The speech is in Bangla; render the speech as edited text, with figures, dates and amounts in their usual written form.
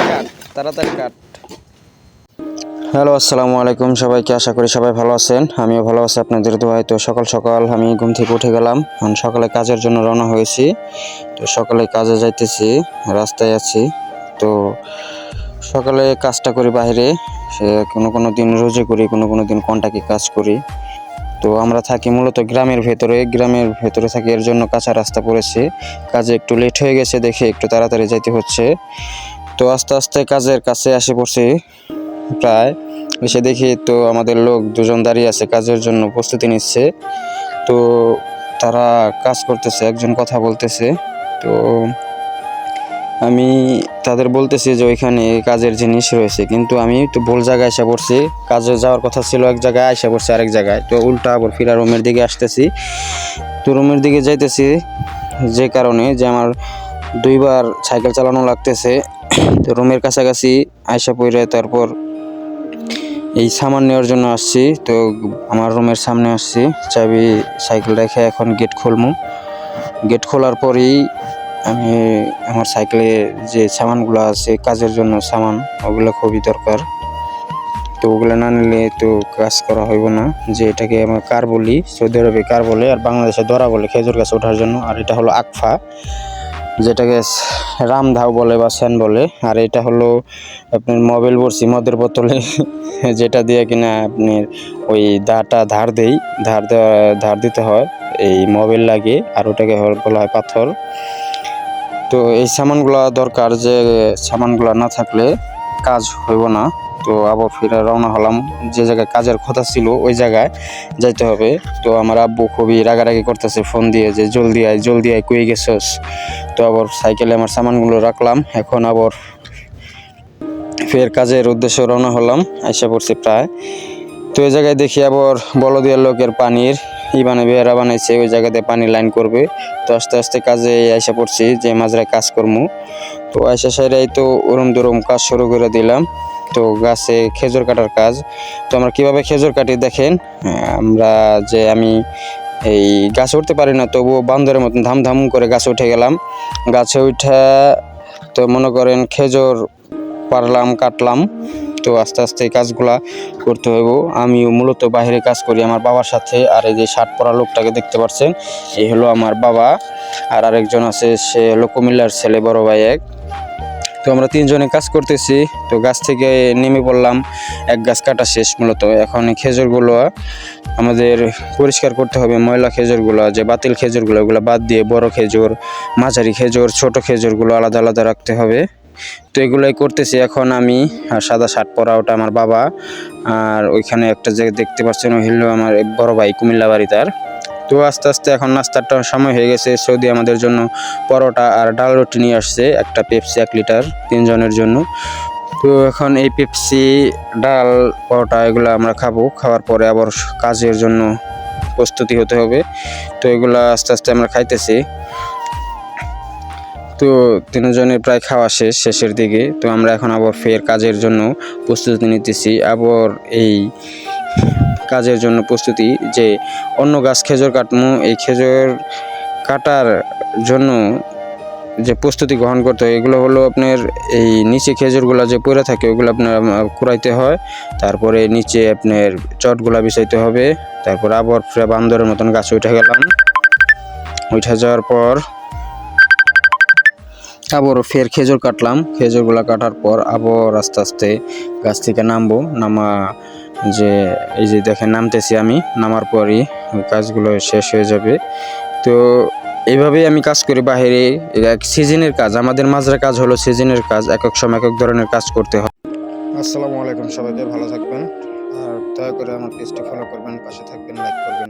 কাট, তাড়াতাড়ি কাট। হ্যালো, আসসালামু আলাইকুম সবাইকে। আশা করি সবাই ভালো আছেন, আমিও ভালো আছি আপনাদের দোয়ায়। তো সকাল সকাল আমি ঘুম থেকে উঠে গেলাম, সকালে কাজের জন্য রওনা হয়েছি। তো সকালে কাজে যাইতেছি, রাস্তায় আছি। তো সকালে কাজটা করি বাইরে, সে কোনো দিন রোজে করি, কোনো দিন কন্ট্রাক্টে কাজ করি। তো আমরা থাকি মূলত গ্রামের ভেতরে থাকি, এর জন্য কাঁচা রাস্তা পড়েছে। কাজে একটু লেট হয়ে গেছে দেখে একটু তাড়াতাড়ি যাইতে হচ্ছে। তো আস্তে আস্তে কাজের কাছে আসে পড়ছি। প্রায় এসে দেখি তো আমাদের লোক দুজন দাঁড়িয়ে আছে, কাজের জন্য প্রস্তুতি নিচ্ছে। তো তারা কাজ করতেছে, একজন কথা বলতেছে। তো আমি তাদের বলতেছি যে ওইখানে কাজের জিনিস রয়েছে, কিন্তু আমি তো ভুল জায়গায় এসে পড়ছি। কাজে যাওয়ার কথা ছিল এক জায়গায়, এসে পড়ছি আরেক জায়গায়। তো উল্টা আবার ফিরা রুমের দিকে আসতেছি। তো রুমের দিকে যাইতেছি যে কারণে যে আমার দুইবার সাইকেল চালানো লাগতেছে। তো রুমের কাছাকাছি আইসা পড়ে তারপর এই সামান নেওয়ার জন্য আসছি। তো আমার রুমের সামনে আসছি, চাবি সাইকেল রেখে এখন গেট খুলবো। গেট খোলার পরেই আমি আমার সাইকেলে যে সামানগুলো আছে কাজের জন্য সামান, ওগুলো খুবই দরকার। তো ওগুলো না নিলে তো কাজ করা হইব না। যে এটাকে আমরা কার বলি, সৌদি আরবে কার বলে, আর বাংলাদেশে দরা বলে খেজুর গাছে ওঠার জন্য। আর এটা হলো আকফা, যেটাকে রামধাও বলে বা স্যান বলে। আর এটা হলো আপনার মোবাইল বড়শি, মদের বোতলে যেটা দিয়ে কিনা আপনার ওই দাটা ধার দিতে হয়, এই মোবাইল লাগে। আর ওটাকে বলা হয় পাথর। তো এই সামানগুলা দরকার, যে সামানগুলা না থাকলে কাজ হইব না। তো আবার ফিরে রওনা হলাম, যে জায়গায় কাজের কথা ছিল ওই জায়গায় যাইতে হবে। তো আমার আব্বু খুবই রাগারাগি করতেছে ফোন দিয়ে, যে জলদি আয় কই গেছস। তো আবার সাইকেলে আমার সামানগুলো রাখলাম, এখন আবার ফের কাজের উদ্দেশ্যে রওনা হলাম, আইসা পড়ছি প্রায়। তো ওই জায়গায় দেখি আবার বলদিয়ার লোকের পানির বেড়া বানাইছে, ওই জায়গাতে পানি লাইন করবে। তো আস্তে আস্তে কাজে আইসা পড়ছি, যে মাজরায় কাজ করবো। তো আইসা সাইরাই তো ওরম দুরম কাজ শুরু করে দিলাম। তো গাছে খেজুর কাটার কাজ। তো আমরা কিভাবে খেজুর কাটি দেখেন। আমি এই গাছে উঠতে পারি না, তবুও বান্দরের মতন ধাম করে গাছে উঠে গেলাম। গাছে উঠা তো মনে করেন খেজুর পারলাম, কাটলাম। তো আস্তে আস্তে এই কাজগুলা করতে হইব। আমিও মূলত বাইরে কাজ করি আমার বাবার সাথে। আর এই যে শার্ট পরা লোকটাকে দেখতে পাচ্ছেন, এই হলো আমার বাবা। আর আরেকজন আছে, সে হলো কুমিল্লার ছেলে, বড় ভাই এক। তো আমরা তিনজনে কাজ করতেছি। তো গাছ থেকে নেমে পড়লাম, এক গাছ কাটা শেষ। মূলত এখন এই খেজুরগুলো আমাদের পরিষ্কার করতে হবে, ময়লা খেজুরগুলো, যে বাতিল খেজুরগুলো, ওগুলো বাদ দিয়ে বড় খেজুর, মাঝারি খেজুর, ছোট খেজুরগুলো আলাদা আলাদা রাখতে হবে। তো এগুলোই করতেছি এখন আমি। আর সাদা শার্ট পরা ওটা আমার বাবা। আর ওইখানে একটা জায়গায় দেখতে পাচ্ছেন, ওই হলো আমার বড় ভাই, কুমিল্লা বাড়ি তার। তো আস্তে আস্তে এখন নাস্তার সময় হয়ে গেছে। সৌদি আমাদের জন্য পরোটা আর ডাল রুটি নিয়ে আসছে, একটা পেপসি 1 লিটার, তিনজনের জন্য। তো এখন এই পেপসি, ডাল, পরোটা এগুলো আমরা খাবো। খাওয়ার পরে আবার কাজের জন্য প্রস্তুতি হতে হবে। তো এগুলা আস্তে আস্তে আমরা খাইতেছি। তো তিনজনের প্রায় খাওয়া শেষের দিকে। তো আমরা এখন আবার ফের কাজের জন্য প্রস্তুতি নিতেছি। আবার এই কাজের জন্য প্রস্তুতি, যে অন্য গাছ খেজুর কাটমু, এই খেজুর কাটার জন্য যে প্রস্তুতি গ্রহণ করতে হয়, এগুলো হলো আপনার এই নিচে খেজুরগুলো যে পড়ে থাকে, ওগুলো আপনার কুড়াইতে হয়। তারপরে নিচে আপনার চটগুলা বিছাইতে হবে। তারপর আবার ফের বান্দরের মতন গাছে উঠে গেলাম। উঠে যাওয়ার পর আবার ফের খেজুর কাটলাম। খেজুরগুলা কাটার পর আবার আস্তে আস্তে গাছ থেকে যে এই যে দেখেন নামতেছি আমি, নামার পরই কাজগুলো শেষ হয়ে যাবে। তো এইভাবেই আমি কাজ করি বাহিরে। এক সিজনের কাজ, আমাদের মাজরা কাজ হলো সিজনের কাজ, এক সময় এক ধরনের কাজ করতে হয়। আসসালামু আলাইকুম, সবাইকে ভালো থাকবেন। আর দয়া করে আমার পেজটি ফলো করবেন, পাশে থাকবেন, লাইক করবেন।